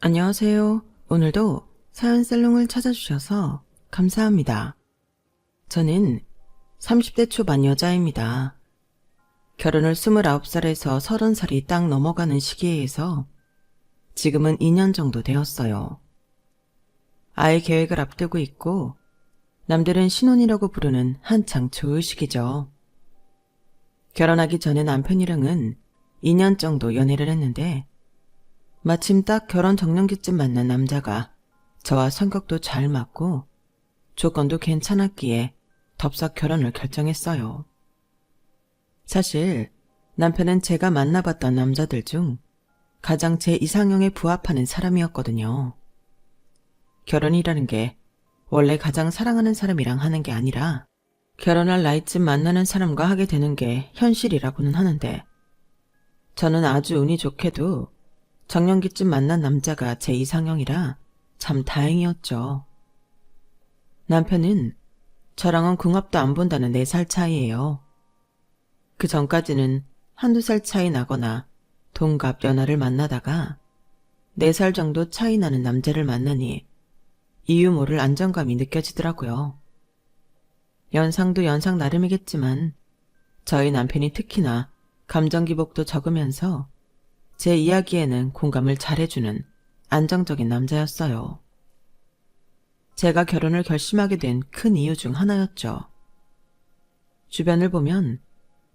안녕하세요. 오늘도 사연살롱을 찾아주셔서 감사합니다. 저는 30대 초반 여자입니다. 결혼을 29살에서 30살이 딱 넘어가는 시기에서 지금은 2년 정도 되었어요. 아이 계획을 앞두고 있고 남들은 신혼이라고 부르는 한창 좋을 시기죠. 결혼하기 전에 남편이랑은 2년 정도 연애를 했는데 마침 딱 결혼 정년기쯤 만난 남자가 저와 성격도 잘 맞고 조건도 괜찮았기에 덥석 결혼을 결정했어요. 사실 남편은 제가 만나봤던 남자들 중 가장 제 이상형에 부합하는 사람이었거든요. 결혼이라는 게 원래 가장 사랑하는 사람이랑 하는 게 아니라 결혼할 나이쯤 만나는 사람과 하게 되는 게 현실이라고는 하는데 저는 아주 운이 좋게도 정년기쯤 만난 남자가 제 이상형이라 참 다행이었죠. 남편은 저랑은 궁합도 안 본다는 4살 차이예요. 그 전까지는 한두 살 차이 나거나 동갑 연하를 만나다가 4살 정도 차이 나는 남자를 만나니 이유 모를 안정감이 느껴지더라고요. 연상도 연상 나름이겠지만 저희 남편이 특히나 감정 기복도 적으면서 제 이야기에는 공감을 잘해주는 안정적인 남자였어요. 제가 결혼을 결심하게 된 큰 이유 중 하나였죠. 주변을 보면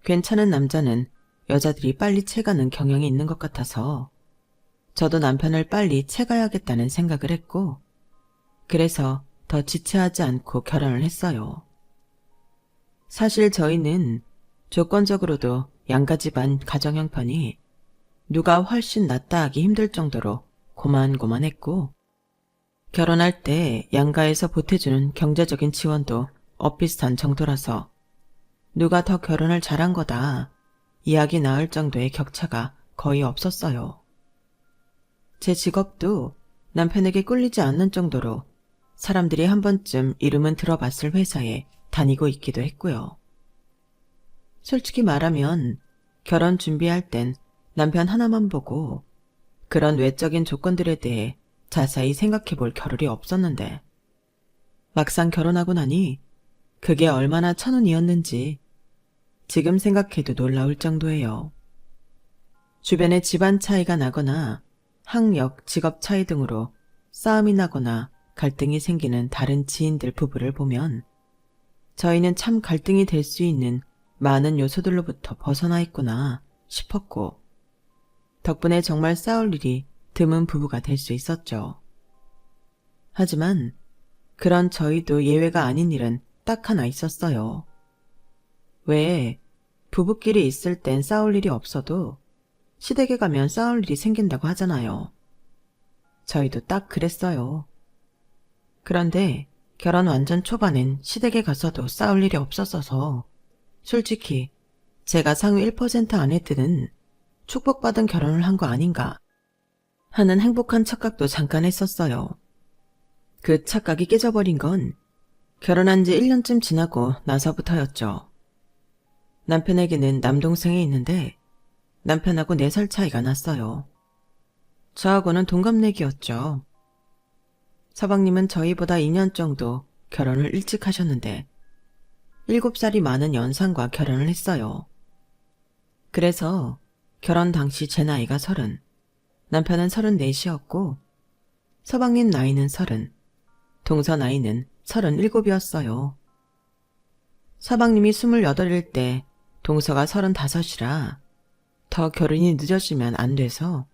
괜찮은 남자는 여자들이 빨리 채가는 경향이 있는 것 같아서 저도 남편을 빨리 채가야겠다는 생각을 했고 그래서 더 지체하지 않고 결혼을 했어요. 사실 저희는 조건적으로도 양가 집안 가정 형편이 누가 훨씬 낫다 하기 힘들 정도로 고만고만했고 결혼할 때 양가에서 보태주는 경제적인 지원도 엇비슷한 정도라서 누가 더 결혼을 잘한 거다 이야기 나올 정도의 격차가 거의 없었어요. 제 직업도 남편에게 꿀리지 않는 정도로 사람들이 한 번쯤 이름은 들어봤을 회사에 다니고 있기도 했고요. 솔직히 말하면 결혼 준비할 땐 남편 하나만 보고 그런 외적인 조건들에 대해 자세히 생각해 볼 겨를이 없었는데 막상 결혼하고 나니 그게 얼마나 천운이었는지 지금 생각해도 놀라울 정도예요. 주변에 집안 차이가 나거나 학력, 직업 차이 등으로 싸움이 나거나 갈등이 생기는 다른 지인들 부부를 보면 저희는 참 갈등이 될 수 있는 많은 요소들로부터 벗어나 있구나 싶었고 덕분에 정말 싸울 일이 드문 부부가 될 수 있었죠. 하지만 그런 저희도 예외가 아닌 일은 딱 하나 있었어요. 왜 부부끼리 있을 땐 싸울 일이 없어도 시댁에 가면 싸울 일이 생긴다고 하잖아요. 저희도 딱 그랬어요. 그런데 결혼 완전 초반엔 시댁에 가서도 싸울 일이 없었어서 솔직히 제가 상위 1% 안에 드는 축복받은 결혼을 한 거 아닌가 하는 행복한 착각도 잠깐 했었어요. 그 착각이 깨져버린 건 결혼한 지 1년쯤 지나고 나서부터였죠. 남편에게는 남동생이 있는데 남편하고 4살 차이가 났어요. 저하고는 동갑내기였죠. 서방님은 저희보다 2년 정도 결혼을 일찍 하셨는데 7살이 많은 연상과 결혼을 했어요. 그래서 결혼 당시 제 나이가 30, 남편은 34이었고 서방님 나이는 30, 동서 나이는 37이었어요. 서방님이 28일 때 동서가 35이라 더 결혼이 늦어지면 안 돼서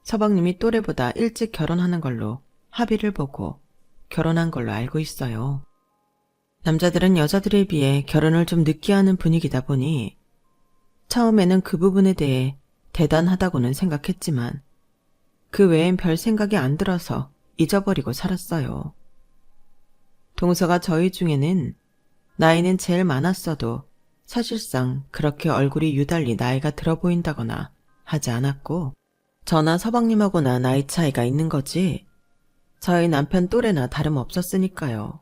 서방님이 또래보다 일찍 결혼하는 걸로 합의를 보고 결혼한 걸로 알고 있어요. 남자들은 여자들에 비해 결혼을 좀 늦게 하는 분위기다 보니 처음에는 그 부분에 대해 대단하다고는 생각했지만 그 외엔 별 생각이 안 들어서 잊어버리고 살았어요. 동서가 저희 중에는 나이는 제일 많았어도 사실상 그렇게 얼굴이 유달리 나이가 들어 보인다거나 하지 않았고 저나 서방님하고나 나이 차이가 있는 거지 저희 남편 또래나 다름없었으니까요.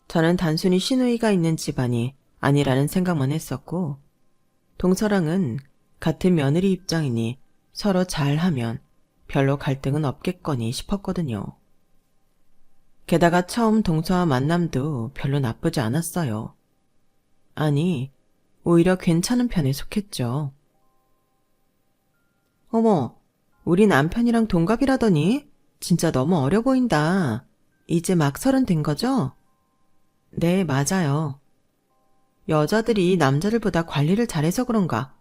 저는 단순히 시누이가 있는 집안이 아니라는 생각만 했었고 동서랑은 같은 며느리 입장이니 서로 잘하면 별로 갈등은 없겠거니 싶었거든요. 게다가 처음 동서와 만남도 별로 나쁘지 않았어요. 아니, 오히려 괜찮은 편에 속했죠. 어머, 우리 남편이랑 동갑이라더니 진짜 너무 어려 보인다. 이제 막 30 된 거죠? 네, 맞아요. 여자들이 남자들보다 관리를 잘해서 그런가?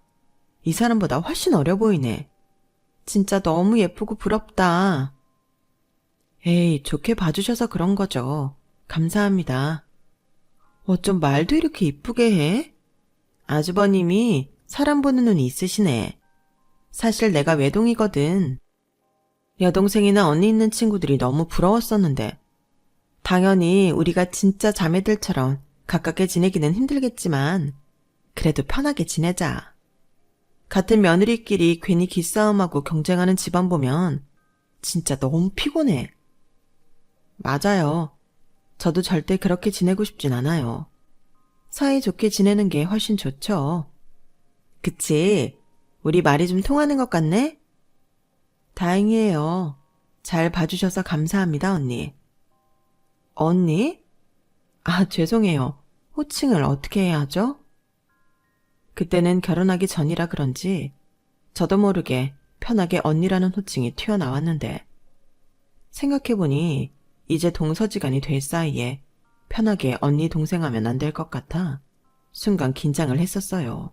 이 사람보다 훨씬 어려 보이네. 진짜 너무 예쁘고 부럽다. 에이, 좋게 봐주셔서 그런 거죠. 감사합니다. 어쩜 말도 이렇게 이쁘게 해? 아주버님이 사람 보는 눈이 있으시네. 사실 내가 외동이거든. 여동생이나 언니 있는 친구들이 너무 부러웠었는데 당연히 우리가 진짜 자매들처럼 가깝게 지내기는 힘들겠지만 그래도 편하게 지내자. 같은 며느리끼리 괜히 기싸움하고 경쟁하는 집안 보면 진짜 너무 피곤해. 맞아요. 저도 절대 그렇게 지내고 싶진 않아요. 사이좋게 지내는 게 훨씬 좋죠. 그치? 우리 말이 좀 통하는 것 같네? 다행이에요. 잘 봐주셔서 감사합니다, 언니. 언니? 아, 죄송해요. 호칭을 어떻게 해야 하죠? 그때는 결혼하기 전이라 그런지 저도 모르게 편하게 언니라는 호칭이 튀어나왔는데 생각해보니 이제 동서지간이 될 사이에 편하게 언니 동생 하면 안 될 것 같아 순간 긴장을 했었어요.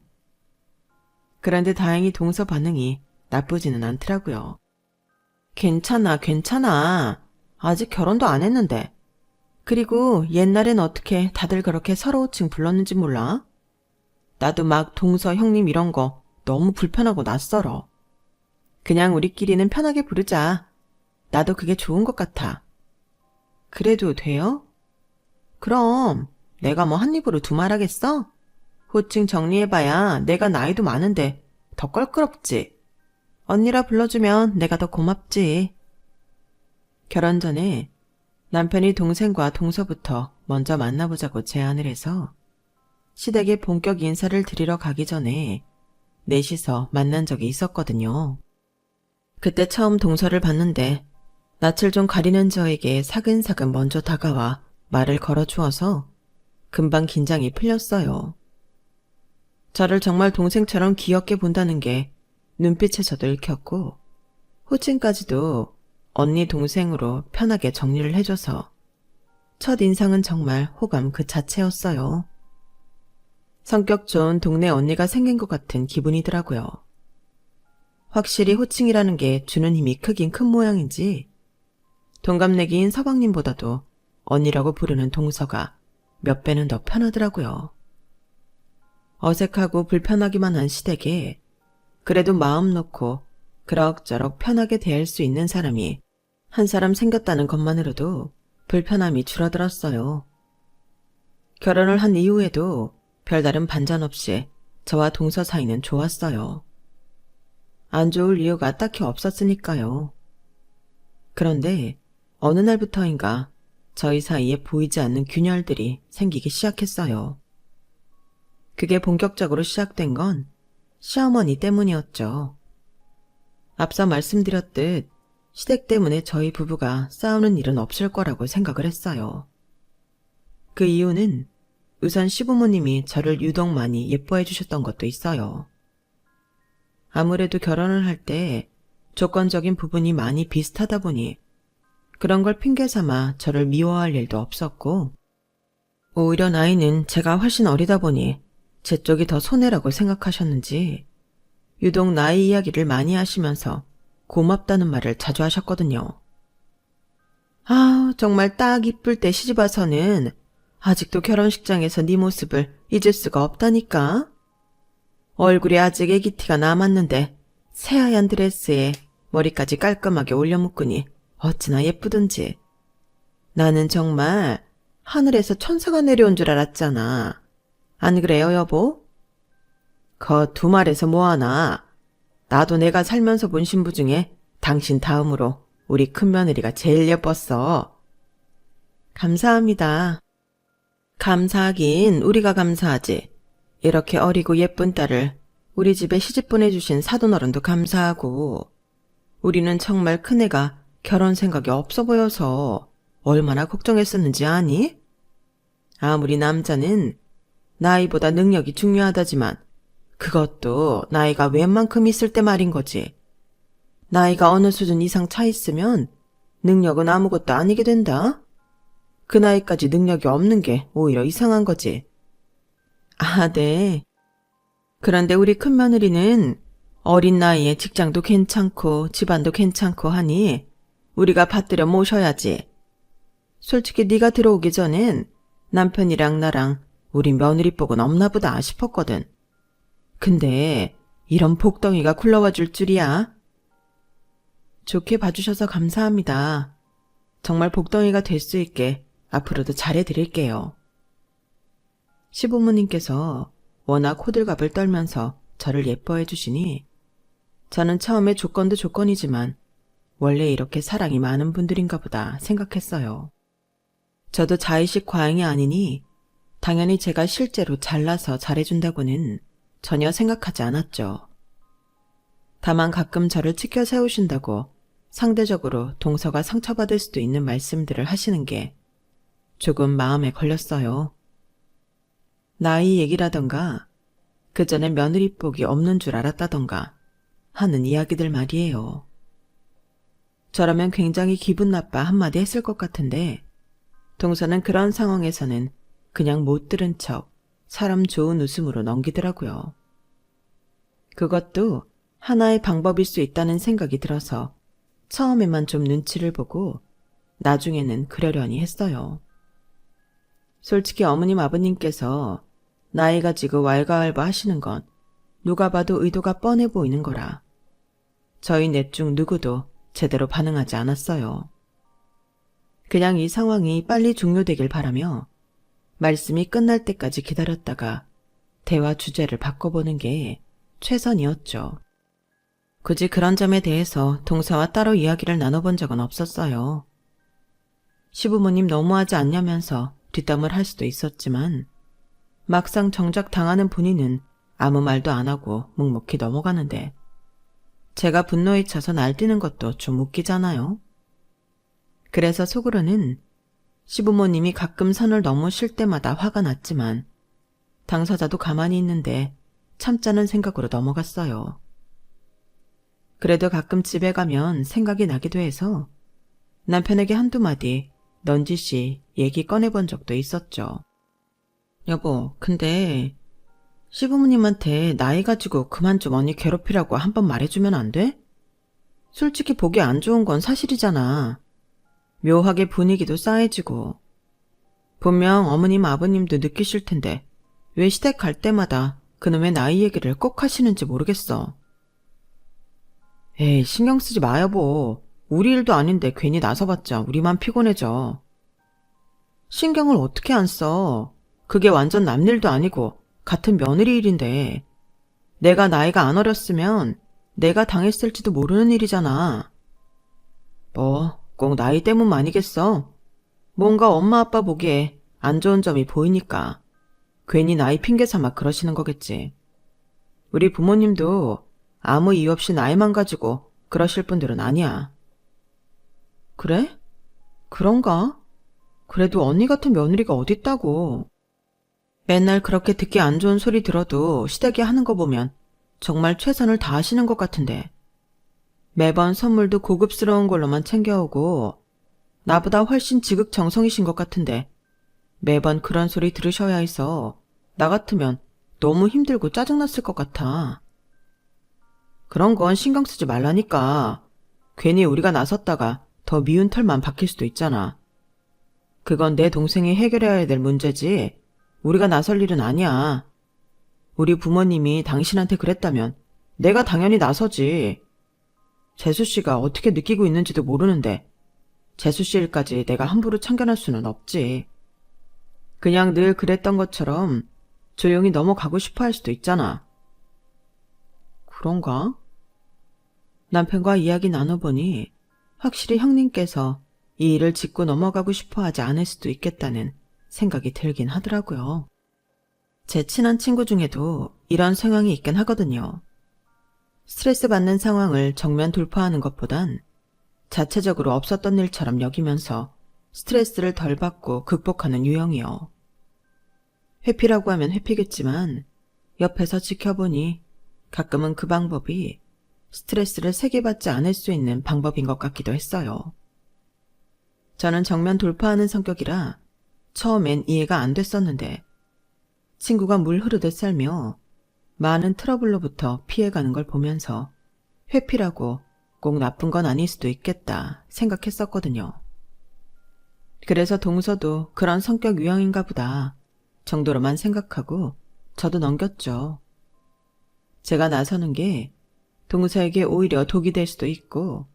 그런데 다행히 동서 반응이 나쁘지는 않더라고요. 괜찮아, 괜찮아. 아직 결혼도 안 했는데. 그리고 옛날엔 어떻게 다들 그렇게 서로 호칭 불렀는지 몰라? 나도 막 동서 형님 이런 거 너무 불편하고 낯설어. 그냥 우리끼리는 편하게 부르자. 나도 그게 좋은 것 같아. 그래도 돼요? 그럼 내가 뭐 한 입으로 두 말 하겠어? 호칭 정리해봐야 내가 나이도 많은데 더 껄끄럽지. 언니라 불러주면 내가 더 고맙지. 결혼 전에 남편이 동생과 동서부터 먼저 만나보자고 제안을 해서 시댁에 본격 인사를 드리러 가기 전에 넷이서 만난 적이 있었거든요. 그때 처음 동서를 봤는데 낯을 좀 가리는 저에게 사근사근 먼저 다가와 말을 걸어주어서 금방 긴장이 풀렸어요. 저를 정말 동생처럼 귀엽게 본다는 게 눈빛에서도 읽혔고 호칭까지도 언니 동생으로 편하게 정리를 해줘서 첫인상은 정말 호감 그 자체였어요. 성격 좋은 동네 언니가 생긴 것 같은 기분이더라고요. 확실히 호칭이라는 게 주는 힘이 크긴 큰 모양인지 동갑내기인 서방님보다도 언니라고 부르는 동서가 몇 배는 더 편하더라고요. 어색하고 불편하기만 한 시댁에 그래도 마음 놓고 그럭저럭 편하게 대할 수 있는 사람이 한 사람 생겼다는 것만으로도 불편함이 줄어들었어요. 결혼을 한 이후에도 별다른 반전 없이 저와 동서 사이는 좋았어요. 안 좋을 이유가 딱히 없었으니까요. 그런데 어느 날부터인가 저희 사이에 보이지 않는 균열들이 생기기 시작했어요. 그게 본격적으로 시작된 건 시어머니 때문이었죠. 앞서 말씀드렸듯 시댁 때문에 저희 부부가 싸우는 일은 없을 거라고 생각을 했어요. 그 이유는 우선 시부모님이 저를 유독 많이 예뻐해 주셨던 것도 있어요. 아무래도 결혼을 할 때 조건적인 부분이 많이 비슷하다 보니 그런 걸 핑계 삼아 저를 미워할 일도 없었고 오히려 나이는 제가 훨씬 어리다 보니 제 쪽이 더 손해라고 생각하셨는지 유독 나이 이야기를 많이 하시면서 고맙다는 말을 자주 하셨거든요. 아, 정말 딱 이쁠 때 시집와서는 아직도 결혼식장에서 네 모습을 잊을 수가 없다니까. 얼굴에 아직 애기티가 남았는데 새하얀 드레스에 머리까지 깔끔하게 올려 묶으니 어찌나 예쁘든지. 나는 정말 하늘에서 천사가 내려온 줄 알았잖아. 안 그래요, 여보? 거 두 말에서 뭐하나. 나도 내가 살면서 본 신부 중에 당신 다음으로 우리 큰며느리가 제일 예뻤어. 감사합니다. 감사하긴 우리가 감사하지. 이렇게 어리고 예쁜 딸을 우리 집에 시집 보내주신 사돈어른도 감사하고 우리는 정말 큰애가 결혼 생각이 없어 보여서 얼마나 걱정했었는지 아니? 아무리 남자는 나이보다 능력이 중요하다지만 그것도 나이가 웬만큼 있을 때 말인 거지. 나이가 어느 수준 이상 차 있으면 능력은 아무것도 아니게 된다. 그 나이까지 능력이 없는 게 오히려 이상한 거지. 아, 네. 그런데 우리 큰며느리는 어린 나이에 직장도 괜찮고 집안도 괜찮고 하니 우리가 받들여 모셔야지. 솔직히 네가 들어오기 전엔 남편이랑 나랑 우리 며느리복은 없나 보다 싶었거든. 근데 이런 복덩이가 굴러와 줄 줄이야. 좋게 봐주셔서 감사합니다. 정말 복덩이가 될 수 있게 앞으로도 잘해드릴게요. 시부모님께서 워낙 호들갑을 떨면서 저를 예뻐해 주시니 저는 처음에 조건도 조건이지만 원래 이렇게 사랑이 많은 분들인가 보다 생각했어요. 저도 자의식 과잉이 아니니 당연히 제가 실제로 잘나서 잘해준다고는 전혀 생각하지 않았죠. 다만 가끔 저를 치켜 세우신다고 상대적으로 동서가 상처받을 수도 있는 말씀들을 하시는 게 조금 마음에 걸렸어요. 나이 얘기라던가 그 전에 며느리복이 없는 줄 알았다던가 하는 이야기들 말이에요. 저라면 굉장히 기분 나빠 한마디 했을 것 같은데 동서는 그런 상황에서는 그냥 못 들은 척 사람 좋은 웃음으로 넘기더라고요. 그것도 하나의 방법일 수 있다는 생각이 들어서 처음에만 좀 눈치를 보고 나중에는 그러려니 했어요. 솔직히 어머님 아버님께서 나이 가지고 왈가왈부 하시는 건 누가 봐도 의도가 뻔해 보이는 거라 저희 넷 중 누구도 제대로 반응하지 않았어요. 그냥 이 상황이 빨리 종료되길 바라며 말씀이 끝날 때까지 기다렸다가 대화 주제를 바꿔보는 게 최선이었죠. 굳이 그런 점에 대해서 동서와 따로 이야기를 나눠본 적은 없었어요. 시부모님 너무하지 않냐면서 뒷담을 할 수도 있었지만 막상 정작 당하는 본인은 아무 말도 안 하고 묵묵히 넘어가는데 제가 분노에 차서 날뛰는 것도 좀 웃기잖아요. 그래서 속으로는 시부모님이 가끔 선을 넘으실 때마다 화가 났지만 당사자도 가만히 있는데 참자는 생각으로 넘어갔어요. 그래도 가끔 집에 가면 생각이 나기도 해서 남편에게 한두 마디 넌지시 얘기 꺼내본 적도 있었죠. 여보, 근데 시부모님한테 나이 가지고 그만 좀 언니 괴롭히라고 한번 말해주면 안 돼? 솔직히 보기 안 좋은 건 사실이잖아. 묘하게 분위기도 싸해지고. 분명 어머님 아버님도 느끼실 텐데 왜 시댁 갈 때마다 그놈의 나이 얘기를 꼭 하시는지 모르겠어. 에이, 신경 쓰지 마 여보. 우리 일도 아닌데 괜히 나서봤자 우리만 피곤해져. 신경을 어떻게 안 써. 그게 완전 남 일도 아니고 같은 며느리 일인데 내가 나이가 안 어렸으면 내가 당했을지도 모르는 일이잖아. 뭐 꼭 나이 때문만이겠어. 뭔가 엄마 아빠 보기에 안 좋은 점이 보이니까 괜히 나이 핑계 삼아 그러시는 거겠지. 우리 부모님도 아무 이유 없이 나이만 가지고 그러실 분들은 아니야. 그래? 그런가? 그래도 언니 같은 며느리가 어딨다고. 맨날 그렇게 듣기 안 좋은 소리 들어도 시댁이 하는 거 보면 정말 최선을 다하시는 것 같은데 매번 선물도 고급스러운 걸로만 챙겨오고 나보다 훨씬 지극정성이신 것 같은데 매번 그런 소리 들으셔야 해서 나 같으면 너무 힘들고 짜증났을 것 같아. 그런 건 신경 쓰지 말라니까. 괜히 우리가 나섰다가 더 미운 털만 박힐 수도 있잖아. 그건 내 동생이 해결해야 될 문제지 우리가 나설 일은 아니야. 우리 부모님이 당신한테 그랬다면 내가 당연히 나서지. 재수씨가 어떻게 느끼고 있는지도 모르는데 재수씨 일까지 내가 함부로 참견할 수는 없지. 그냥 늘 그랬던 것처럼 조용히 넘어가고 싶어 할 수도 있잖아. 그런가? 남편과 이야기 나눠보니 확실히 형님께서 이 일을 짚고 넘어가고 싶어 하지 않을 수도 있겠다는 생각이 들긴 하더라고요. 제 친한 친구 중에도 이런 상황이 있긴 하거든요. 스트레스 받는 상황을 정면 돌파하는 것보단 자체적으로 없었던 일처럼 여기면서 스트레스를 덜 받고 극복하는 유형이요. 회피라고 하면 회피겠지만 옆에서 지켜보니 가끔은 그 방법이 스트레스를 세게 받지 않을 수 있는 방법인 것 같기도 했어요. 저는 정면 돌파하는 성격이라 처음엔 이해가 안 됐었는데 친구가 물 흐르듯 살며 많은 트러블로부터 피해가는 걸 보면서 회피라고 꼭 나쁜 건 아닐 수도 있겠다 생각했었거든요. 그래서 동서도 그런 성격 유형인가 보다 정도로만 생각하고 저도 넘겼죠. 제가 나서는 게 동서에게 오히려 독이 될 수도 있고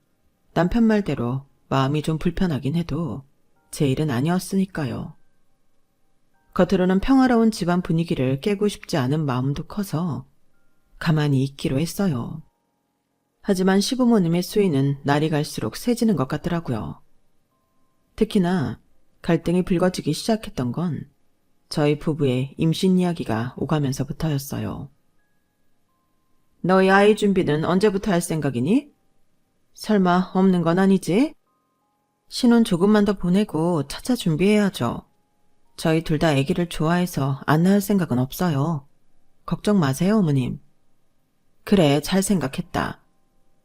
남편 말대로 마음이 좀 불편하긴 해도 제 일은 아니었으니까요. 겉으로는 평화로운 집안 분위기를 깨고 싶지 않은 마음도 커서 가만히 있기로 했어요. 하지만 시부모님의 수위는 날이 갈수록 세지는 것 같더라고요. 특히나 갈등이 불거지기 시작했던 건 저희 부부의 임신 이야기가 오가면서부터였어요. 너희 아이 준비는 언제부터 할 생각이니? 설마 없는 건 아니지? 신혼 조금만 더 보내고 차차 준비해야죠. 저희 둘 다 아기를 좋아해서 안 낳을 생각은 없어요. 걱정 마세요, 어머님. 그래, 잘 생각했다.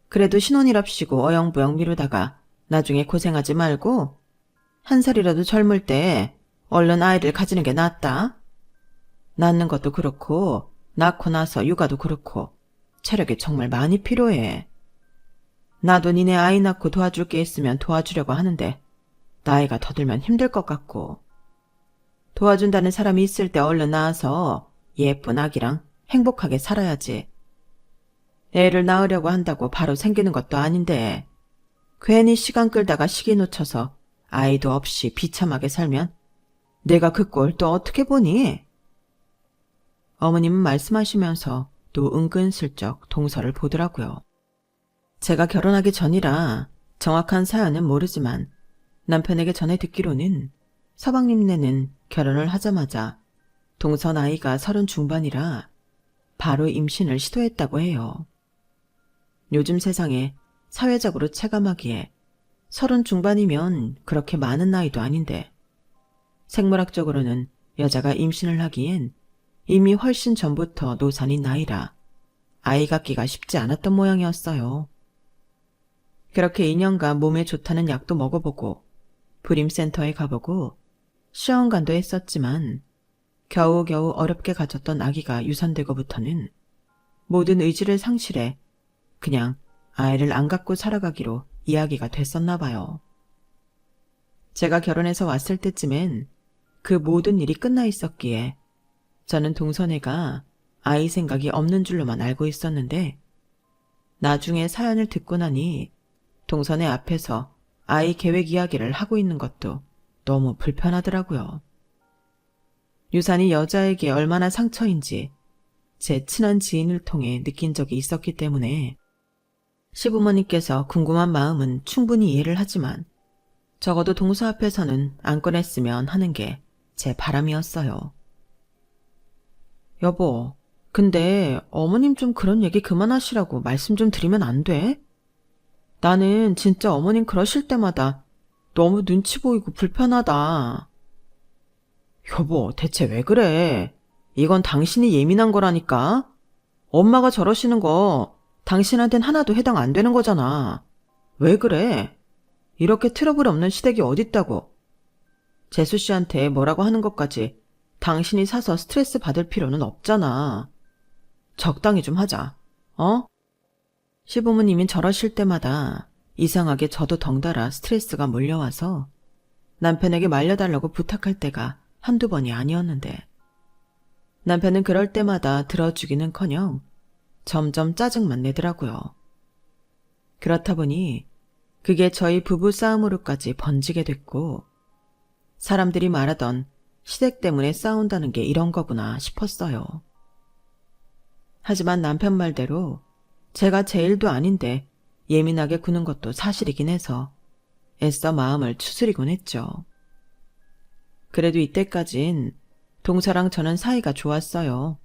그래도 신혼이랍시고 어영부영 미루다가 나중에 고생하지 말고 한 살이라도 젊을 때 얼른 아이를 가지는 게 낫다. 낳는 것도 그렇고 낳고 나서 육아도 그렇고 체력이 정말 많이 필요해. 나도 니네 아이 낳고 도와줄 게 있으면 도와주려고 하는데 나이가 더 들면 힘들 것 같고 도와준다는 사람이 있을 때 얼른 낳아서 예쁜 아기랑 행복하게 살아야지. 애를 낳으려고 한다고 바로 생기는 것도 아닌데 괜히 시간 끌다가 시기 놓쳐서 아이도 없이 비참하게 살면 내가 그 꼴 또 어떻게 보니? 어머님은 말씀하시면서 또 은근슬쩍 동서를 보더라고요. 제가 결혼하기 전이라 정확한 사연은 모르지만 남편에게 전해 듣기로는 서방님네는 결혼을 하자마자 동서 나이가 30 중반이라 바로 임신을 시도했다고 해요. 요즘 세상에 사회적으로 체감하기에 30 중반이면 그렇게 많은 나이도 아닌데 생물학적으로는 여자가 임신을 하기엔 이미 훨씬 전부터 노산인 나이라 아이 갖기가 쉽지 않았던 모양이었어요. 그렇게 2년간 몸에 좋다는 약도 먹어보고 불임센터에 가보고 시험관도 했었지만 겨우겨우 어렵게 가졌던 아기가 유산되고부터는 모든 의지를 상실해 그냥 아이를 안 갖고 살아가기로 이야기가 됐었나 봐요. 제가 결혼해서 왔을 때쯤엔 그 모든 일이 끝나 있었기에 저는 동선애가 아이 생각이 없는 줄로만 알고 있었는데 나중에 사연을 듣고 나니 동선애 앞에서 아이 계획 이야기를 하고 있는 것도 너무 불편하더라고요. 유산이 여자에게 얼마나 상처인지 제 친한 지인을 통해 느낀 적이 있었기 때문에 시부모님께서 궁금한 마음은 충분히 이해를 하지만 적어도 동서 앞에서는 안 꺼냈으면 하는 게 제 바람이었어요. 여보, 근데 어머님 좀 그런 얘기 그만하시라고 말씀 좀 드리면 안 돼? 나는 진짜 어머님 그러실 때마다 너무 눈치 보이고 불편하다. 여보, 대체 왜 그래? 이건 당신이 예민한 거라니까? 엄마가 저러시는 거 당신한텐 하나도 해당 안 되는 거잖아. 왜 그래? 이렇게 트러블 없는 시댁이 어딨다고. 재수 씨한테 뭐라고 하는 것까지 당신이 사서 스트레스 받을 필요는 없잖아. 적당히 좀 하자. 어? 시부모님이 저러실 때마다 이상하게 저도 덩달아 스트레스가 몰려와서 남편에게 말려달라고 부탁할 때가 한두 번이 아니었는데 남편은 그럴 때마다 들어주기는커녕 점점 짜증만 내더라고요. 그렇다 보니 그게 저희 부부 싸움으로까지 번지게 됐고 사람들이 말하던 시댁 때문에 싸운다는 게 이런 거구나 싶었어요. 하지만 남편 말대로 제가 제 일도 아닌데 예민하게 구는 것도 사실이긴 해서 애써 마음을 추스리곤 했죠. 그래도 이때까진 동서랑 저는 사이가 좋았어요.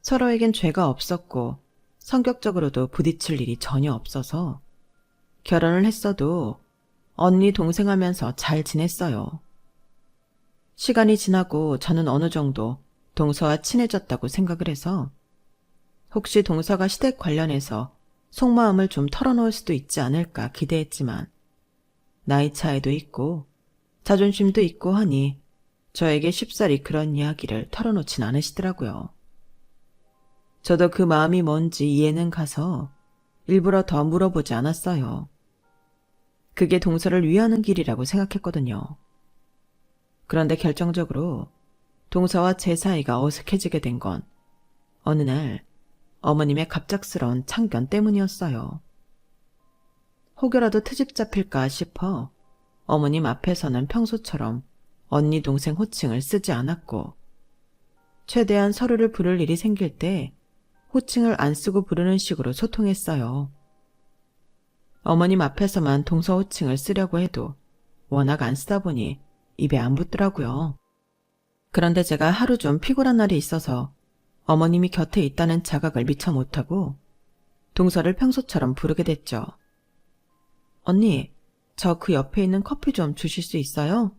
서로에겐 죄가 없었고 성격적으로도 부딪힐 일이 전혀 없어서 결혼을 했어도 언니 동생 하면서 잘 지냈어요. 시간이 지나고 저는 어느 정도 동서와 친해졌다고 생각을 해서 혹시 동서가 시댁 관련해서 속마음을 좀 털어놓을 수도 있지 않을까 기대했지만 나이 차이도 있고 자존심도 있고 하니 저에게 쉽사리 그런 이야기를 털어놓진 않으시더라고요. 저도 그 마음이 뭔지 이해는 가서 일부러 더 물어보지 않았어요. 그게 동서를 위하는 길이라고 생각했거든요. 그런데 결정적으로 동서와 제 사이가 어색해지게 된 건 어느 날 어머님의 갑작스러운 참견 때문이었어요. 혹여라도 트집 잡힐까 싶어 어머님 앞에서는 평소처럼 언니 동생 호칭을 쓰지 않았고 최대한 서로를 부를 일이 생길 때 호칭을 안 쓰고 부르는 식으로 소통했어요. 어머님 앞에서만 동서 호칭을 쓰려고 해도 워낙 안 쓰다 보니 입에 안 붙더라고요. 그런데 제가 하루 좀 피곤한 날이 있어서 어머님이 곁에 있다는 자각을 미처 못하고 동서를 평소처럼 부르게 됐죠. 언니, 저 그 옆에 있는 커피 좀 주실 수 있어요?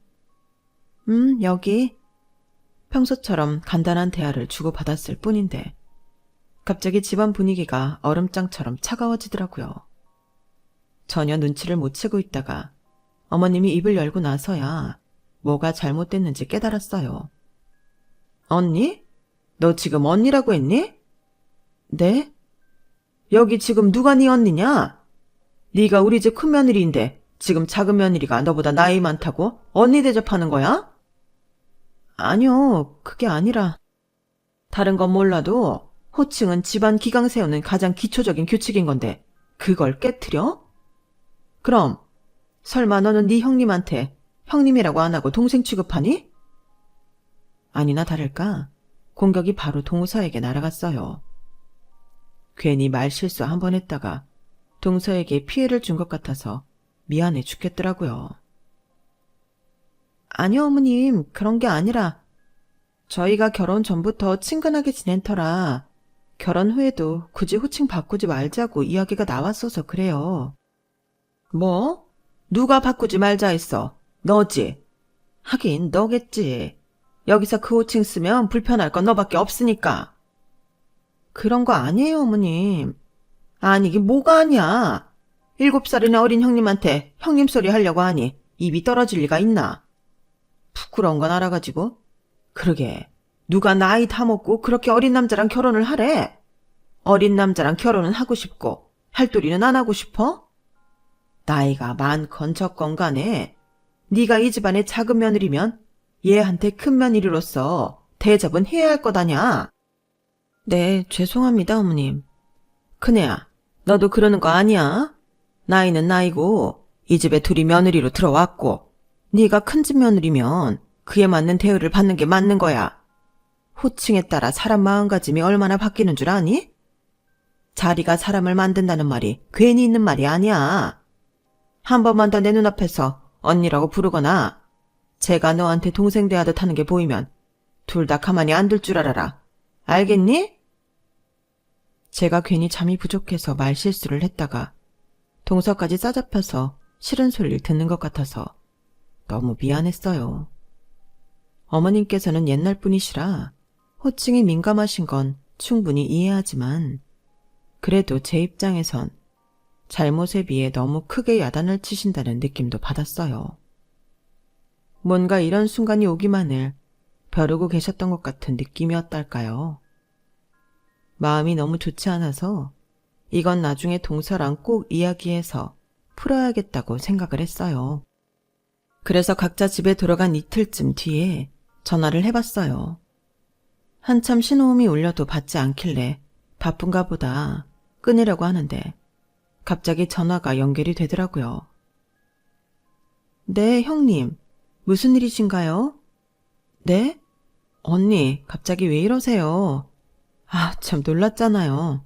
여기. 평소처럼 간단한 대화를 주고받았을 뿐인데 갑자기 집안 분위기가 얼음장처럼 차가워지더라고요. 전혀 눈치를 못 채고 있다가 어머님이 입을 열고 나서야 뭐가 잘못됐는지 깨달았어요. 언니? 너 지금 언니라고 했니? 네? 여기 지금 누가 네 언니냐? 네가 우리 집 큰 며느리인데 지금 작은 며느리가 너보다 나이 많다고 언니 대접하는 거야? 아니요, 그게 아니라 다른 건 몰라도 호칭은 집안 기강 세우는 가장 기초적인 규칙인 건데 그걸 깨트려? 그럼 설마 너는 네 형님한테 형님이라고 안 하고 동생 취급하니? 아니나 다를까 공격이 바로 동서에게 날아갔어요. 괜히 말 실수 한 번 했다가 동서에게 피해를 준 것 같아서 미안해 죽겠더라고요. 아니요, 어머님, 그런 게 아니라 저희가 결혼 전부터 친근하게 지낸 터라 결혼 후에도 굳이 호칭 바꾸지 말자고 이야기가 나왔어서 그래요. 뭐? 누가 바꾸지 말자 했어? 너지? 하긴 너겠지. 여기서 그 호칭 쓰면 불편할 건 너밖에 없으니까. 그런 거 아니에요, 어머님. 아니긴 뭐가 아니야. 7살이나 어린 형님한테 형님 소리 하려고 하니 입이 떨어질 리가 있나? 부끄러운 건 알아가지고. 그러게, 누가 나이 다 먹고 그렇게 어린 남자랑 결혼을 하래? 어린 남자랑 결혼은 하고 싶고 할도리는 안 하고 싶어? 나이가 많건 적건 간에 네가 이 집안의 작은 며느리면 얘한테 큰 며느리로서 대접은 해야 할 거다냐? 네, 죄송합니다, 어머님. 큰애야, 너도 그러는 거 아니야? 나이는 나이고 이 집에 둘이 며느리로 들어왔고 네가 큰 집 며느리면 그에 맞는 대우를 받는 게 맞는 거야. 호칭에 따라 사람 마음가짐이 얼마나 바뀌는 줄 아니? 자리가 사람을 만든다는 말이 괜히 있는 말이 아니야. 한 번만 더 내 눈앞에서 언니라고 부르거나 제가 너한테 동생 대하듯 하는 게 보이면 둘 다 가만히 안 둘 줄 알아라. 알겠니? 제가 괜히 잠이 부족해서 말실수를 했다가 동서까지 싸잡혀서 싫은 소리를 듣는 것 같아서 너무 미안했어요. 어머님께서는 옛날 분이시라 호칭이 민감하신 건 충분히 이해하지만 그래도 제 입장에선 잘못에 비해 너무 크게 야단을 치신다는 느낌도 받았어요. 뭔가 이런 순간이 오기만을 벼르고 계셨던 것 같은 느낌이었달까요. 마음이 너무 좋지 않아서 이건 나중에 동서랑 꼭 이야기해서 풀어야겠다고 생각을 했어요. 그래서 각자 집에 돌아간 이틀쯤 뒤에 전화를 해봤어요. 한참 신호음이 울려도 받지 않길래 바쁜가 보다 끊으려고 하는데 갑자기 전화가 연결이 되더라고요. 네, 형님. 무슨 일이신가요? 네? 언니, 갑자기 왜 이러세요? 아, 참 놀랐잖아요.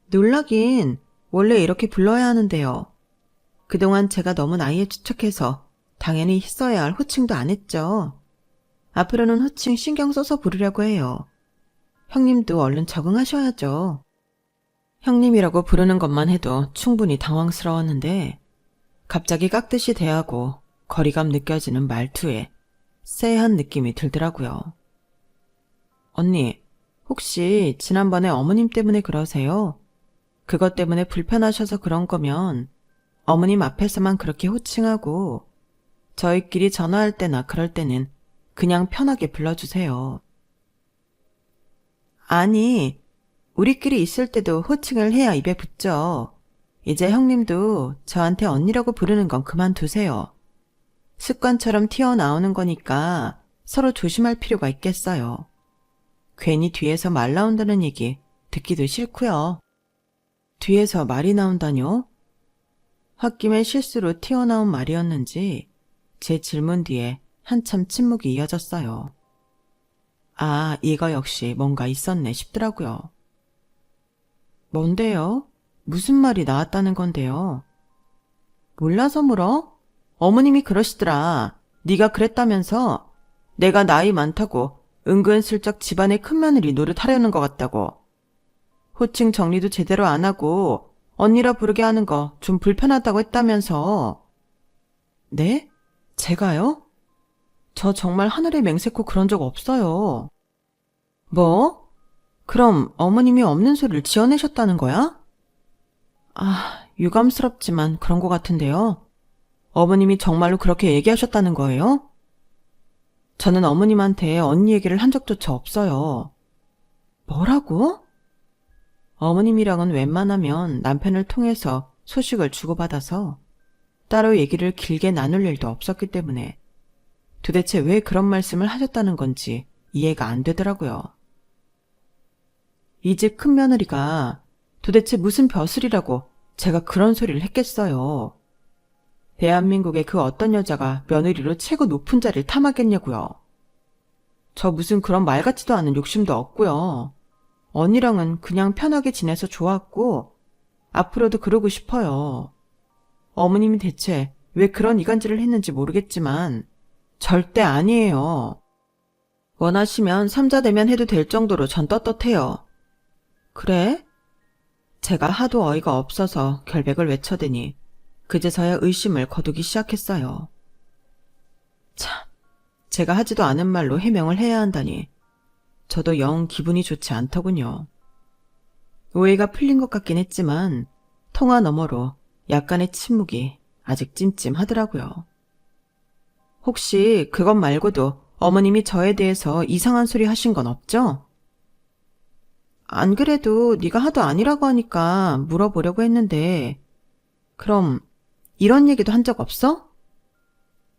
놀라긴 원래 이렇게 불러야 하는데요. 그동안 제가 너무 나이에 추척해서 당연히 써야 할 호칭도 안 했죠. 앞으로는 호칭 신경 써서 부르려고 해요. 형님도 얼른 적응하셔야죠. 형님이라고 부르는 것만 해도 충분히 당황스러웠는데 갑자기 깍듯이 대하고 거리감 느껴지는 말투에 쎄한 느낌이 들더라고요. 언니, 혹시 지난번에 어머님 때문에 그러세요? 그것 때문에 불편하셔서 그런 거면 어머님 앞에서만 그렇게 호칭하고 저희끼리 전화할 때나 그럴 때는 그냥 편하게 불러주세요. 아니, 우리끼리 있을 때도 호칭을 해야 입에 붙죠. 이제 형님도 저한테 언니라고 부르는 건 그만두세요. 습관처럼 튀어나오는 거니까 서로 조심할 필요가 있겠어요. 괜히 뒤에서 말 나온다는 얘기 듣기도 싫고요. 뒤에서 말이 나온다뇨? 홧김에 실수로 튀어나온 말이었는지 제 질문 뒤에 한참 침묵이 이어졌어요. 아, 이거 역시 뭔가 있었네 싶더라고요. 뭔데요? 무슨 말이 나왔다는 건데요? 몰라서 물어? 어머님이 그러시더라. 네가 그랬다면서 내가 나이 많다고 은근슬쩍 집안의 큰며느리 노릇하려는 것 같다고. 호칭 정리도 제대로 안 하고 언니라 부르게 하는 거 좀 불편하다고 했다면서. 네? 제가요? 저 정말 하늘에 맹세코 그런 적 없어요. 뭐? 그럼 어머님이 없는 소리를 지어내셨다는 거야? 아, 유감스럽지만 그런 것 같은데요. 어머님이 정말로 그렇게 얘기하셨다는 거예요? 저는 어머님한테 언니 얘기를 한 적조차 없어요. 뭐라고? 어머님이랑은 웬만하면 남편을 통해서 소식을 주고받아서 따로 얘기를 길게 나눌 일도 없었기 때문에 도대체 왜 그런 말씀을 하셨다는 건지 이해가 안 되더라고요. 이 집 큰며느리가 도대체 무슨 벼슬이라고 제가 그런 소리를 했겠어요. 대한민국의 그 어떤 여자가 며느리로 최고 높은 자리를 탐하겠냐고요. 저 무슨 그런 말 같지도 않은 욕심도 없고요. 언니랑은 그냥 편하게 지내서 좋았고 앞으로도 그러고 싶어요. 어머님이 대체 왜 그런 이간질을 했는지 모르겠지만 절대 아니에요. 원하시면 삼자대면 해도 될 정도로 전 떳떳해요. 그래? 제가 하도 어이가 없어서 결백을 외쳐대니 그제서야 의심을 거두기 시작했어요. 참, 제가 하지도 않은 말로 해명을 해야 한다니 저도 영 기분이 좋지 않더군요. 오해가 풀린 것 같긴 했지만 통화 너머로 약간의 침묵이 아직 찜찜하더라고요. 혹시 그것 말고도 어머님이 저에 대해서 이상한 소리 하신 건 없죠? 안 그래도 네가 하도 아니라고 하니까 물어보려고 했는데 그럼 이런 얘기도 한 적 없어?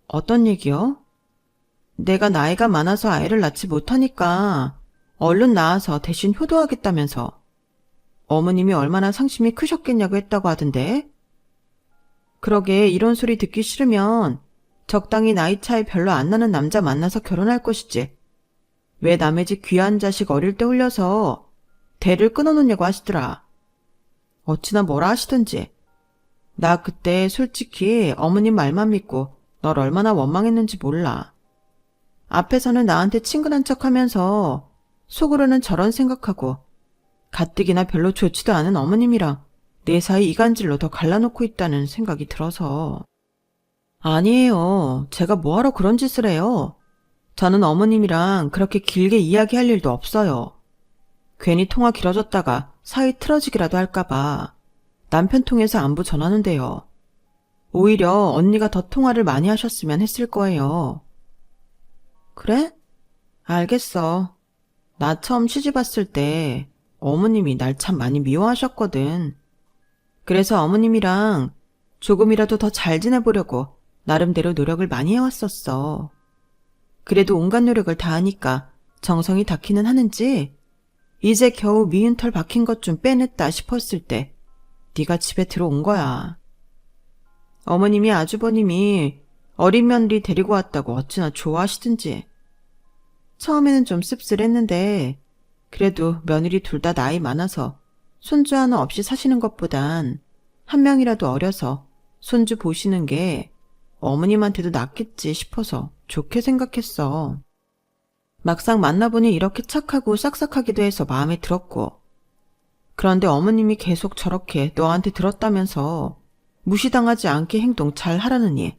어떤 얘기요? 내가 나이가 많아서 아이를 낳지 못하니까 얼른 낳아서 대신 효도하겠다면서 어머님이 얼마나 상심이 크셨겠냐고 했다고 하던데. 그러게 이런 소리 듣기 싫으면 적당히 나이 차이 별로 안 나는 남자 만나서 결혼할 것이지. 왜 남의 집 귀한 자식 어릴 때 홀려서 대를 끊어놓냐고 하시더라. 어찌나 뭐라 하시던지. 나 그때 솔직히 어머님 말만 믿고 널 얼마나 원망했는지 몰라. 앞에서는 나한테 친근한 척하면서 속으로는 저런 생각하고 가뜩이나 별로 좋지도 않은 어머님이랑 내 사이 이간질로 더 갈라놓고 있다는 생각이 들어서. 아니에요. 제가 뭐하러 그런 짓을 해요. 저는 어머님이랑 그렇게 길게 이야기할 일도 없어요. 괜히 통화 길어졌다가 사이 틀어지기라도 할까봐 남편 통해서 안부 전하는데요. 오히려 언니가 더 통화를 많이 하셨으면 했을 거예요. 그래? 알겠어. 나 처음 시집 왔을 때 어머님이 날 참 많이 미워하셨거든. 그래서 어머님이랑 조금이라도 더 잘 지내보려고 나름대로 노력을 많이 해왔었어. 그래도 온갖 노력을 다하니까 정성이 닿기는 하는지 이제 겨우 미운 털 박힌 것 좀 빼냈다 싶었을 때 네가 집에 들어온 거야. 어머님이 아주버님이 어린 며느리 데리고 왔다고 어찌나 좋아하시든지. 처음에는 좀 씁쓸했는데 그래도 며느리 둘 다 나이 많아서 손주 하나 없이 사시는 것보단 한 명이라도 어려서 손주 보시는 게 어머님한테도 낫겠지 싶어서 좋게 생각했어. 막상 만나보니 이렇게 착하고 싹싹하기도 해서 마음에 들었고 그런데 어머님이 계속 저렇게 너한테 들었다면서 무시당하지 않게 행동 잘 하라느니,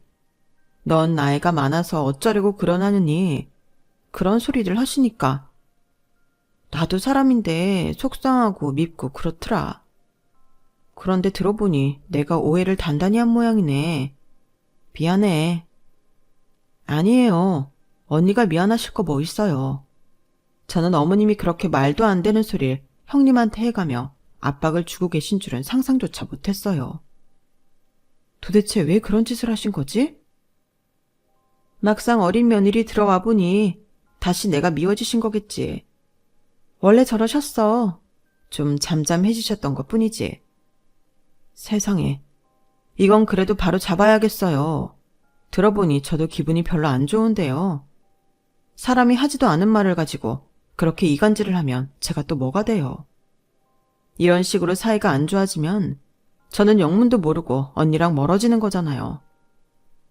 넌 나이가 많아서 어쩌려고 그러나느니 그런 소리를 하시니까 나도 사람인데 속상하고 밉고 그렇더라. 그런데 들어보니 내가 오해를 단단히 한 모양이네. 미안해. 아니에요. 언니가 미안하실 거 뭐 있어요. 저는 어머님이 그렇게 말도 안 되는 소리를 형님한테 해가며 압박을 주고 계신 줄은 상상조차 못했어요. 도대체 왜 그런 짓을 하신 거지? 막상 어린 며느리 들어와 보니 다시 내가 미워지신 거겠지. 원래 저러셨어. 좀 잠잠해지셨던 것 뿐이지. 세상에. 이건 그래도 바로 잡아야겠어요. 들어보니 저도 기분이 별로 안 좋은데요. 사람이 하지도 않은 말을 가지고 그렇게 이간질을 하면 제가 또 뭐가 돼요. 이런 식으로 사이가 안 좋아지면 저는 영문도 모르고 언니랑 멀어지는 거잖아요.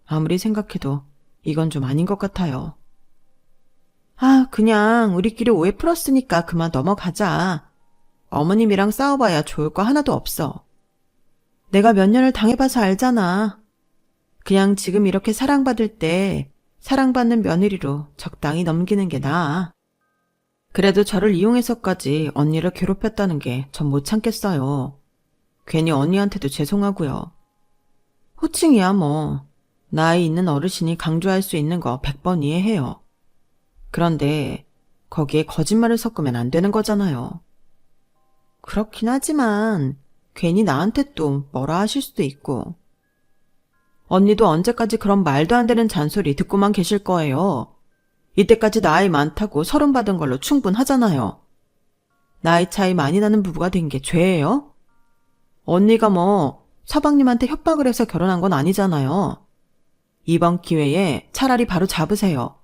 아무리 생각해도 이건 좀 아닌 것 같아요. 그냥 우리끼리 오해 풀었으니까 그만 넘어가자. 어머님이랑 싸워봐야 좋을 거 하나도 없어. 내가 몇 년을 당해봐서 알잖아. 그냥 지금 이렇게 사랑받을 때 사랑받는 며느리로 적당히 넘기는 게 나아. 그래도 저를 이용해서까지 언니를 괴롭혔다는 게 전 못 참겠어요. 괜히 언니한테도 죄송하고요. 호칭이야 뭐. 나이 있는 어르신이 강조할 수 있는 거 100번 이해해요. 그런데 거기에 거짓말을 섞으면 안 되는 거잖아요. 그렇긴 하지만 괜히 나한테 또 뭐라 하실 수도 있고. 언니도 언제까지 그런 말도 안 되는 잔소리 듣고만 계실 거예요. 이때까지 나이 많다고 서름 받은 걸로 충분하잖아요. 나이 차이 많이 나는 부부가 된 게 죄예요? 언니가 뭐 서방님한테 협박을 해서 결혼한 건 아니잖아요. 이번 기회에 차라리 바로 잡으세요.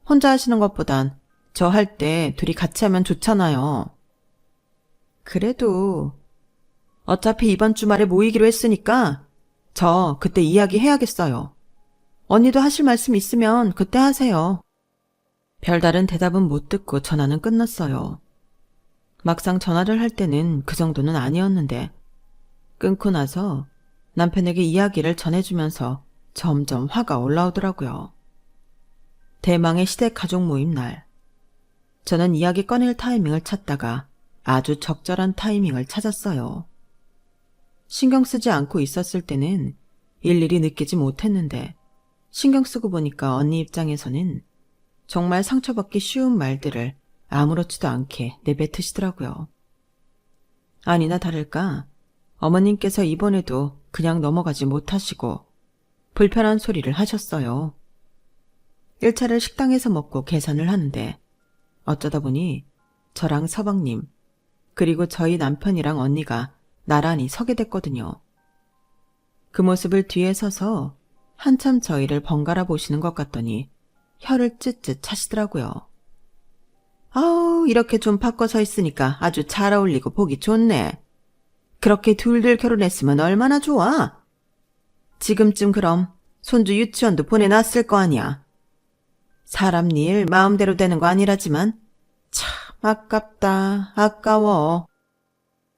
혼자 하시는 것보단 저 할 때 둘이 같이 하면 좋잖아요. 그래도 어차피 이번 주말에 모이기로 했으니까 저 그때 이야기해야겠어요. 언니도 하실 말씀 있으면 그때 하세요. 별다른 대답은 못 듣고 전화는 끝났어요. 막상 전화를 할 때는 그 정도는 아니었는데 끊고 나서 남편에게 이야기를 전해주면서 점점 화가 올라오더라고요. 대망의 시댁 가족 모임 날. 저는 이야기 꺼낼 타이밍을 찾다가 아주 적절한 타이밍을 찾았어요. 신경 쓰지 않고 있었을 때는 일일이 느끼지 못했는데 신경 쓰고 보니까 언니 입장에서는 정말 상처받기 쉬운 말들을 아무렇지도 않게 내뱉으시더라고요. 아니나 다를까 어머님께서 이번에도 그냥 넘어가지 못하시고 불편한 소리를 하셨어요. 1차를 식당에서 먹고 계산을 하는데 어쩌다 보니 저랑 서방님 그리고 저희 남편이랑 언니가 나란히 서게 됐거든요. 그 모습을 뒤에 서서 한참 저희를 번갈아 보시는 것 같더니 혀를 쯧쯧 차시더라고요. 아우, 이렇게 좀 바꿔 서 있으니까 아주 잘 어울리고 보기 좋네. 그렇게 둘들 결혼했으면 얼마나 좋아. 지금쯤 그럼 손주 유치원도 보내놨을 거 아니야. 사람 일 마음대로 되는 거 아니라지만 참 아깝다, 아까워.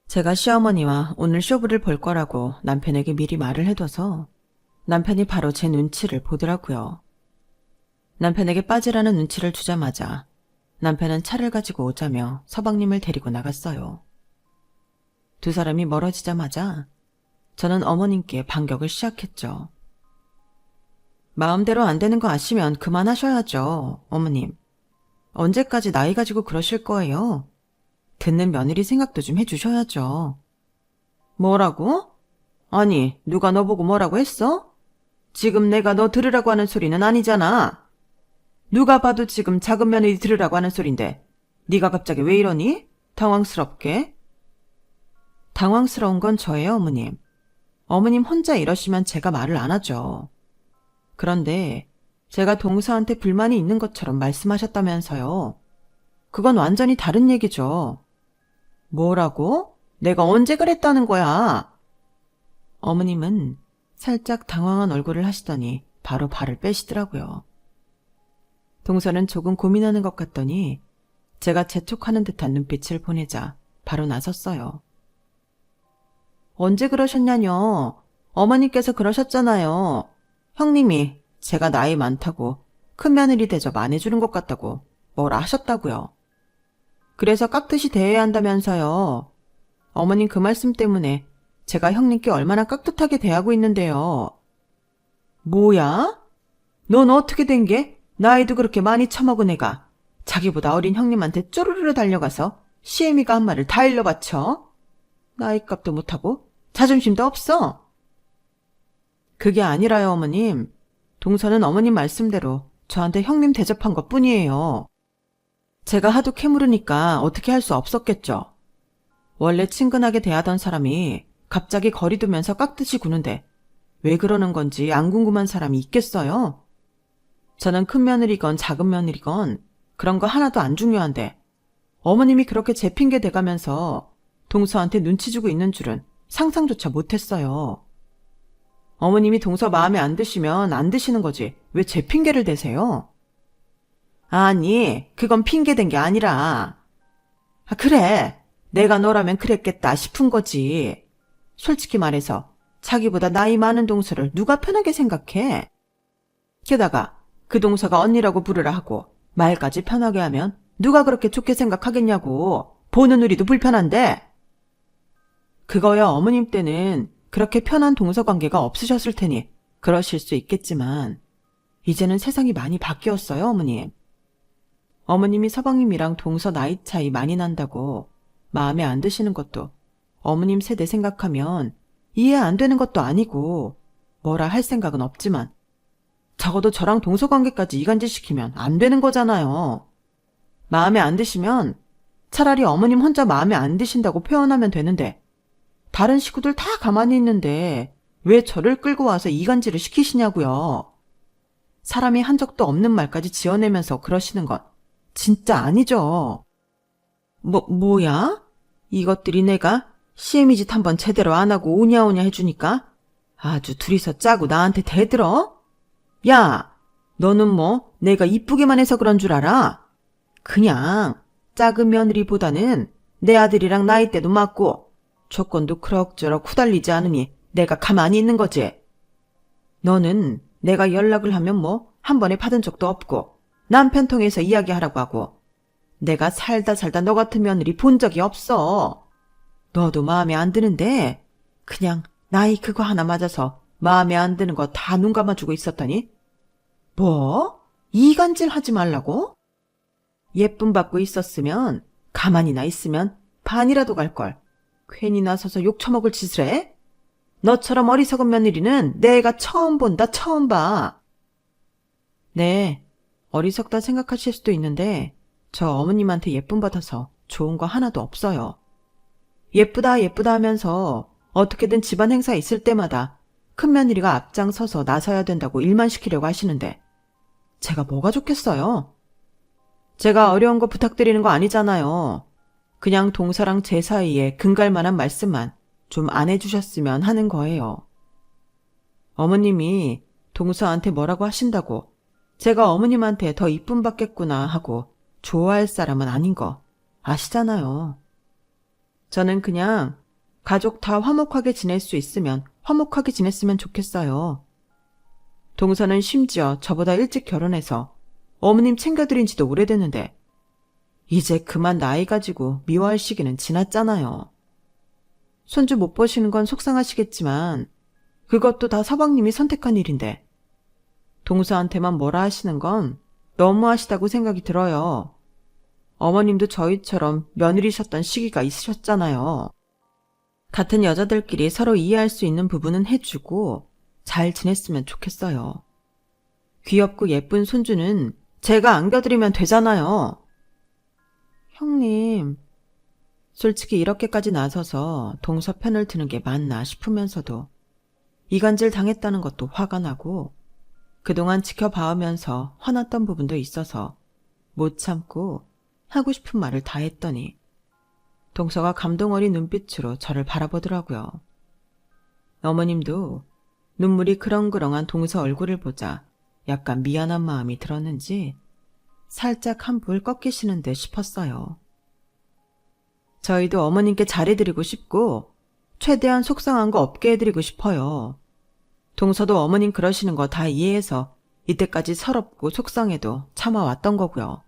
제가 시어머니와 오늘 쇼부를 볼 거라고 남편에게 미리 말을 해둬서 남편이 바로 제 눈치를 보더라고요. 남편에게 빠지라는 눈치를 주자마자 남편은 차를 가지고 오자며 서방님을 데리고 나갔어요. 두 사람이 멀어지자마자 저는 어머님께 반격을 시작했죠. 마음대로 안 되는 거 아시면 그만하셔야죠, 어머님. 언제까지 나이 가지고 그러실 거예요? 듣는 며느리 생각도 좀 해주셔야죠. 뭐라고? 아니, 누가 너 보고 뭐라고 했어? 지금 내가 너 들으라고 하는 소리는 아니잖아. 누가 봐도 지금 작은 며느리 들으라고 하는 소린데 네가 갑자기 왜 이러니? 당황스럽게. 당황스러운 건 저예요, 어머님. 어머님 혼자 이러시면 제가 말을 안 하죠. 그런데 제가 동서한테 불만이 있는 것처럼 말씀하셨다면서요. 그건 완전히 다른 얘기죠. 뭐라고? 내가 언제 그랬다는 거야? 어머님은 살짝 당황한 얼굴을 하시더니 바로 발을 빼시더라고요. 동서는 조금 고민하는 것 같더니 제가 재촉하는 듯한 눈빛을 보내자 바로 나섰어요. 언제 그러셨냐뇨. 어머니께서 그러셨잖아요. 형님이 제가 나이 많다고 큰 며느리 대접 안 해주는 것 같다고 뭐라 하셨다고요. 그래서 깍듯이 대해야 한다면서요. 어머님 그 말씀 때문에 제가 형님께 얼마나 깍듯하게 대하고 있는데요. 뭐야? 넌 어떻게 된 게? 나이도 그렇게 많이 처먹은 애가 자기보다 어린 형님한테 쪼르르 달려가서 시애미가 한 말을 다 일러 바쳐? 나이값도 못하고 자존심도 없어. 그게 아니라요, 어머님. 동서는 어머님 말씀대로 저한테 형님 대접한 것뿐이에요. 제가 하도 캐물으니까 어떻게 할 수 없었겠죠. 원래 친근하게 대하던 사람이 갑자기 거리 두면서 깍듯이 구는데 왜 그러는 건지 안 궁금한 사람이 있겠어요? 저는 큰 며느리건 작은 며느리건 그런 거 하나도 안 중요한데 어머님이 그렇게 제 핑계 대가면서 동서한테 눈치 주고 있는 줄은 상상조차 못했어요. 어머님이 동서 마음에 안 드시면 안 드시는 거지 왜 제 핑계를 대세요? 아니, 그건 핑계 댄 게 아니라 그래, 내가 너라면 그랬겠다 싶은 거지. 솔직히 말해서 자기보다 나이 많은 동서를 누가 편하게 생각해? 게다가 그 동서가 언니라고 부르라 하고 말까지 편하게 하면 누가 그렇게 좋게 생각하겠냐고. 보는 우리도 불편한데. 그거야 어머님 때는 그렇게 편한 동서 관계가 없으셨을 테니 그러실 수 있겠지만 이제는 세상이 많이 바뀌었어요, 어머님. 어머님이 서방님이랑 동서 나이 차이 많이 난다고 마음에 안 드시는 것도 어머님 세대 생각하면 이해 안 되는 것도 아니고 뭐라 할 생각은 없지만 적어도 저랑 동서 관계까지 이간질시키면 안 되는 거잖아요. 마음에 안 드시면 차라리 어머님 혼자 마음에 안 드신다고 표현하면 되는데 다른 식구들 다 가만히 있는데 왜 저를 끌고 와서 이간질을 시키시냐고요. 사람이 한 적도 없는 말까지 지어내면서 그러시는 건 진짜 아니죠. 뭐야? 이것들이 내가 시애미 짓 한번 제대로 안 하고 오냐오냐 해주니까 아주 둘이서 짜고 나한테 대들어? 야, 너는 뭐 내가 이쁘게만 해서 그런 줄 알아? 그냥 작은 며느리보다는 내 아들이랑 나이대도 맞고 조건도 그럭저럭 후달리지 않으니 내가 가만히 있는 거지. 너는 내가 연락을 하면 뭐 한 번에 받은 적도 없고 남편 통해서 이야기하라고 하고 내가 살다 너 같은 며느리 본 적이 없어. 너도 마음에 안 드는데 그냥 나이 그거 하나 맞아서 마음에 안 드는 거 다 눈 감아주고 있었더니 뭐? 이간질 하지 말라고? 예쁨 받고 있었으면 가만히나 있으면 반이라도 갈걸. 괜히 나서서 욕 처먹을 짓을 해? 너처럼 어리석은 며느리는 내가 처음 본다, 처음 봐. 네, 어리석다 생각하실 수도 있는데 저 어머님한테 예쁨 받아서 좋은 거 하나도 없어요. 예쁘다 하면서 어떻게든 집안 행사 있을 때마다 큰 며느리가 앞장서서 나서야 된다고 일만 시키려고 하시는데 제가 뭐가 좋겠어요? 제가 어려운 거 부탁드리는 거 아니잖아요. 그냥 동서랑 제 사이에 근갈 만한 말씀만 좀 안 해주셨으면 하는 거예요. 어머님이 동서한테 뭐라고 하신다고 제가 어머님한테 더 이쁨 받겠구나 하고 좋아할 사람은 아닌 거 아시잖아요. 저는 그냥 가족 다 화목하게 지낼 수 있으면 화목하게 지냈으면 좋겠어요. 동서는 심지어 저보다 일찍 결혼해서 어머님 챙겨드린 지도 오래됐는데 이제 그만 나이 가지고 미워할 시기는 지났잖아요. 손주 못 보시는 건 속상하시겠지만 그것도 다 서방님이 선택한 일인데 동서한테만 뭐라 하시는 건 너무하시다고 생각이 들어요. 어머님도 저희처럼 며느리셨던 시기가 있으셨잖아요. 같은 여자들끼리 서로 이해할 수 있는 부분은 해주고 잘 지냈으면 좋겠어요. 귀엽고 예쁜 손주는 제가 안겨드리면 되잖아요. 형님, 솔직히 이렇게까지 나서서 동서 편을 드는 게 맞나 싶으면서도 이간질 당했다는 것도 화가 나고 그동안 지켜봐오면서 화났던 부분도 있어서 못 참고 하고 싶은 말을 다 했더니 동서가 감동 어린 눈빛으로 저를 바라보더라고요. 어머님도 눈물이 그렁그렁한 동서 얼굴을 보자 약간 미안한 마음이 들었는지 살짝 한불 꺾이시는 듯 싶었어요. 저희도 어머님께 잘해드리고 싶고 최대한 속상한 거 없게 해드리고 싶어요. 동서도 어머님 그러시는 거 다 이해해서 이때까지 서럽고 속상해도 참아왔던 거고요.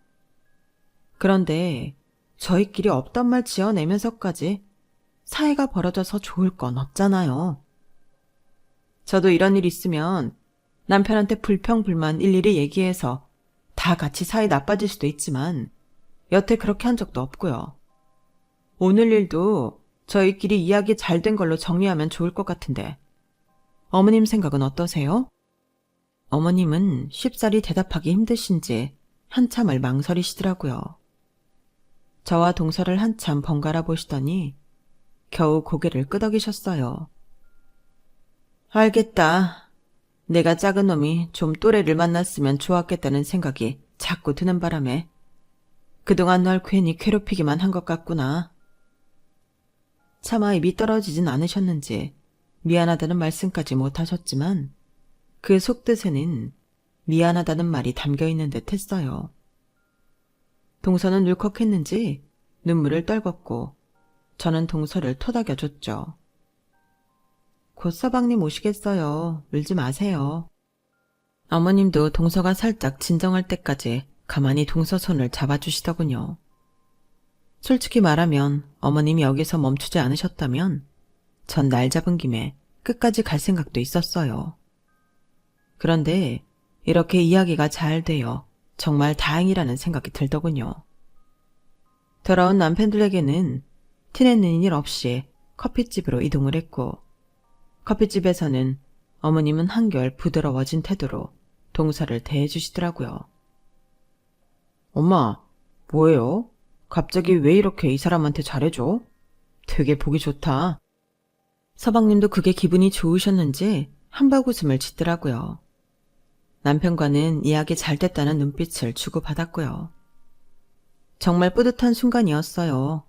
그런데 저희끼리 없던 말 지어내면서까지 사이가 벌어져서 좋을 건 없잖아요. 저도 이런 일 있으면 남편한테 불평불만 일일이 얘기해서 다 같이 사이 나빠질 수도 있지만 여태 그렇게 한 적도 없고요. 오늘 일도 저희끼리 이야기 잘 된 걸로 정리하면 좋을 것 같은데 어머님 생각은 어떠세요? 어머님은 쉽사리 대답하기 힘드신지 한참을 망설이시더라고요. 저와 동서를 한참 번갈아 보시더니 겨우 고개를 끄덕이셨어요. 알겠다. 내가 작은 놈이 좀 또래를 만났으면 좋았겠다는 생각이 자꾸 드는 바람에 그동안 널 괜히 괴롭히기만 한 것 같구나. 차마 입이 떨어지진 않으셨는지 미안하다는 말씀까지 못하셨지만 그 속뜻에는 미안하다는 말이 담겨있는 듯 했어요. 동서는 울컥했는지 눈물을 떨궜고 저는 동서를 토닥여줬죠. 곧 서방님 오시겠어요. 울지 마세요. 어머님도 동서가 살짝 진정할 때까지 가만히 동서 손을 잡아주시더군요. 솔직히 말하면 어머님이 여기서 멈추지 않으셨다면 전 날 잡은 김에 끝까지 갈 생각도 있었어요. 그런데 이렇게 이야기가 잘 되어 정말 다행이라는 생각이 들더군요. 돌아온 남편들에게는 티내는 일 없이 커피집으로 이동을 했고 커피집에서는 어머님은 한결 부드러워진 태도로 동서를 대해주시더라고요. 엄마, 뭐예요? 갑자기 왜 이렇게 이 사람한테 잘해줘? 되게 보기 좋다. 서방님도 그게 기분이 좋으셨는지 한박 웃음을 짓더라고요. 남편과는 이야기 잘 됐다는 눈빛을 주고받았고요. 정말 뿌듯한 순간이었어요.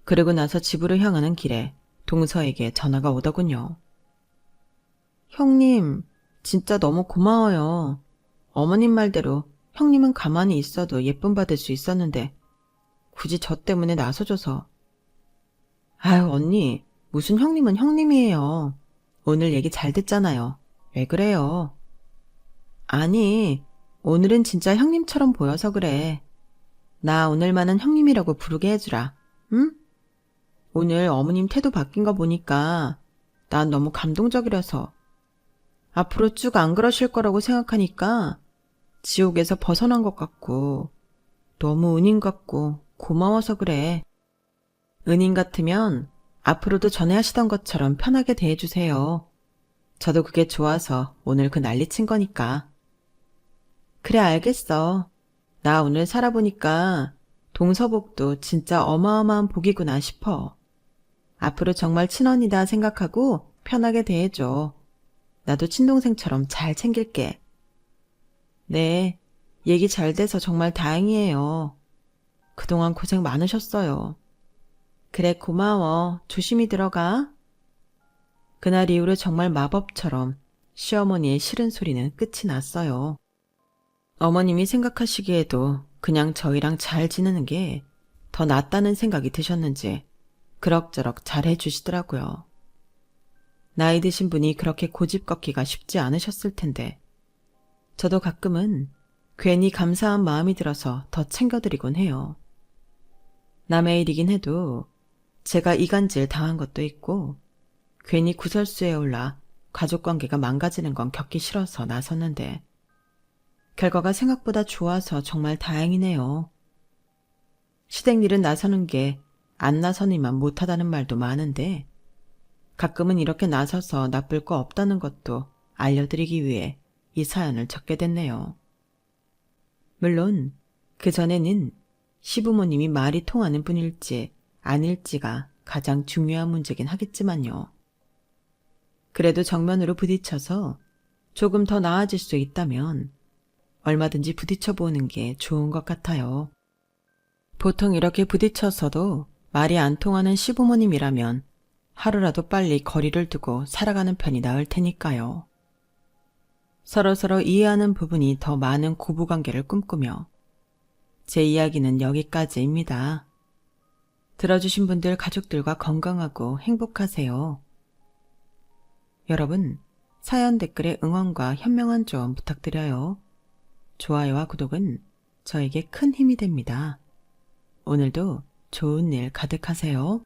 그러고 나서 집으로 향하는 길에 동서에게 전화가 오더군요. 형님, 진짜 너무 고마워요. 어머님 말대로 형님은 가만히 있어도 예쁨 받을 수 있었는데 굳이 저 때문에 나서줘서. 아유, 언니, 무슨 형님은 형님이에요. 오늘 얘기 잘 됐잖아요. 왜 그래요? 아니, 오늘은 진짜 형님처럼 보여서 그래. 나 오늘만은 형님이라고 부르게 해주라. 응? 오늘 어머님 태도 바뀐 거 보니까 난 너무 감동적이라서 앞으로 쭉 안 그러실 거라고 생각하니까 지옥에서 벗어난 것 같고 너무 은인 같고 고마워서 그래. 은인 같으면 앞으로도 전에 하시던 것처럼 편하게 대해주세요. 저도 그게 좋아서 오늘 그 난리친 거니까. 그래, 알겠어. 나 오늘 살아보니까 동서복도 진짜 어마어마한 복이구나 싶어. 앞으로 정말 친언니다 생각하고 편하게 대해줘. 나도 친동생처럼 잘 챙길게. 네, 얘기 잘 돼서 정말 다행이에요. 그동안 고생 많으셨어요. 그래, 고마워. 조심히 들어가. 그날 이후로 정말 마법처럼 시어머니의 싫은 소리는 끝이 났어요. 어머님이 생각하시기에도 그냥 저희랑 잘 지내는 게 더 낫다는 생각이 드셨는지 그럭저럭 잘 해주시더라고요. 나이 드신 분이 그렇게 고집 꺾기가 쉽지 않으셨을 텐데 저도 가끔은 괜히 감사한 마음이 들어서 더 챙겨드리곤 해요. 남의 일이긴 해도 제가 이간질 당한 것도 있고 괜히 구설수에 올라 가족관계가 망가지는 건 겪기 싫어서 나섰는데 결과가 생각보다 좋아서 정말 다행이네요. 시댁일은 나서는 게 안 나서니만 못하다는 말도 많은데 가끔은 이렇게 나서서 나쁠 거 없다는 것도 알려드리기 위해 이 사연을 적게 됐네요. 물론 그전에는 시부모님이 말이 통하는 분일지 아닐지가 가장 중요한 문제긴 하겠지만요. 그래도 정면으로 부딪혀서 조금 더 나아질 수 있다면 얼마든지 부딪혀보는 게 좋은 것 같아요. 보통 이렇게 부딪혀서도 말이 안 통하는 시부모님이라면 하루라도 빨리 거리를 두고 살아가는 편이 나을 테니까요. 서로서로 이해하는 부분이 더 많은 고부관계를 꿈꾸며 제 이야기는 여기까지입니다. 들어주신 분들 가족들과 건강하고 행복하세요. 여러분, 사연 댓글에 응원과 현명한 조언 부탁드려요. 좋아요와 구독은 저에게 큰 힘이 됩니다. 오늘도 좋은 일 가득하세요.